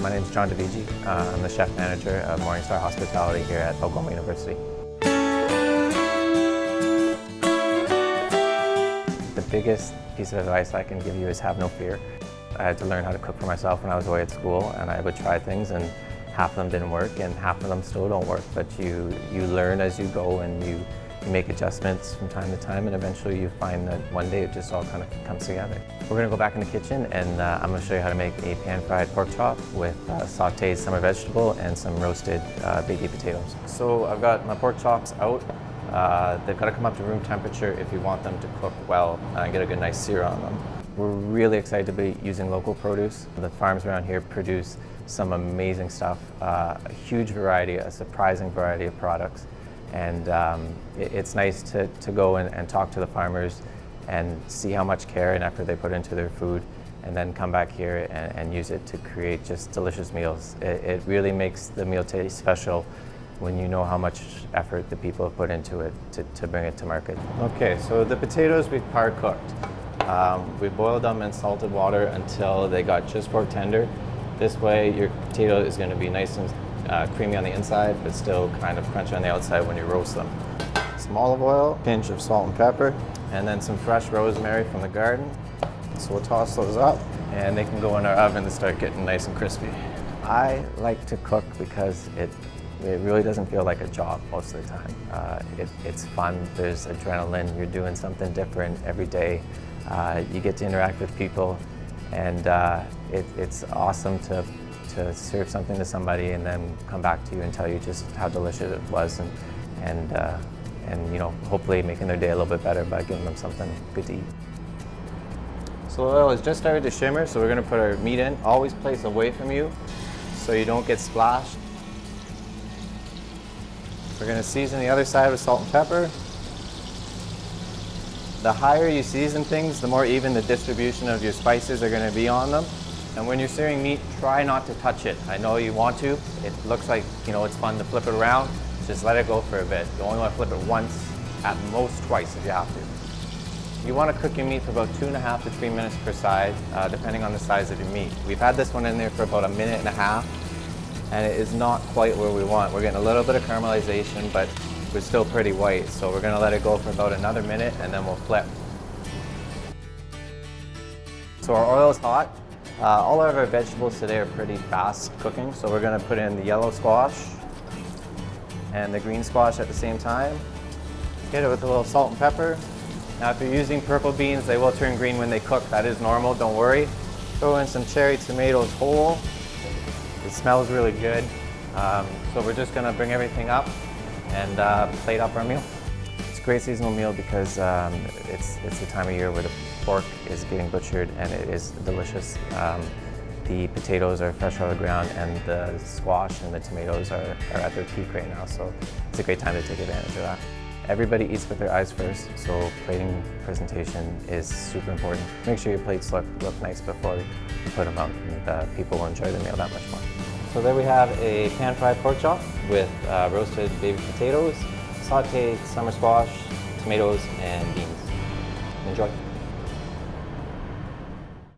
My name is John Dovigi. I'm the chef manager of Morningstar Hospitality here at Algoma University. The biggest piece of advice I can give you is have no fear. I had to learn how to cook for myself when I was away at school, and I would try things and half of them didn't work and half of them still don't work, but you learn as you go and you make adjustments from time to time, and eventually you find that one day it just all kind of comes together. We're going to go back in the kitchen and I'm going to show you how to make a pan-fried pork chop with sauteed summer vegetable and some roasted baby potatoes. So I've got my pork chops out. They've got to come up to room temperature if you want them to cook well and get a good nice sear on them. We're really excited to be using local produce. The farms around here produce some amazing stuff, a huge variety, a surprising variety of products. And it's nice to go and talk to the farmers and see how much care and effort they put into their food, and then come back here and use it to create just delicious meals. It really makes the meal taste special when you know how much effort the people have put into it to bring it to market. Okay, so the potatoes we've par cooked. We boiled them in salted water until they got just pork tender. This way your potato is going to be nice and creamy on the inside, but still kind of crunchy on the outside when you roast them. Some olive oil, a pinch of salt and pepper, and then some fresh rosemary from the garden. So we'll toss those up, and they can go in our oven to start getting nice and crispy. I like to cook because it really doesn't feel like a job most of the time. It's fun, there's adrenaline, you're doing something different every day. You get to interact with people, and it's awesome to serve something to somebody and then come back to you and tell you just how delicious it was, and you know, hopefully making their day a little bit better by giving them something good to eat. So the oil has just started to shimmer, so we're going to put our meat in. Always place away from you so you don't get splashed. We're going to season the other side with salt and pepper. The higher you season things, the more even the distribution of your spices are going to be on them. And when you're searing meat, try not to touch it. I know you want to. It looks like, you know, it's fun to flip it around. Just let it go for a bit. You only want to flip it once, at most twice if you have to. You want to cook your meat for about 2.5 to 3 minutes per side, depending on the size of your meat. We've had this one in there for about 1.5 minutes, and it is not quite where we want. We're getting a little bit of caramelization, but we're still pretty white. So we're going to let it go for about another minute, and then we'll flip. So our oil is hot. All of our vegetables today are pretty fast cooking, so we're going to put in the yellow squash and the green squash at the same time. Hit it with a little salt and pepper. Now if you're using purple beans, they will turn green when they cook. That is normal, don't worry. Throw in some cherry tomatoes whole. It smells really good. So we're just going to bring everything up and plate up our meal. It's a great seasonal meal because it's the time of year where the pork is getting butchered and it is delicious. The potatoes are fresh out of the ground, and the squash and the tomatoes are at their peak right now, so it's a great time to take advantage of that. Everybody eats with their eyes first, so plating presentation is super important. Make sure your plates look nice before you put them out, and people will enjoy the meal that much more. So there we have a pan-fried pork chop with roasted baby potatoes, sauteed summer squash, tomatoes, and beans. Enjoy.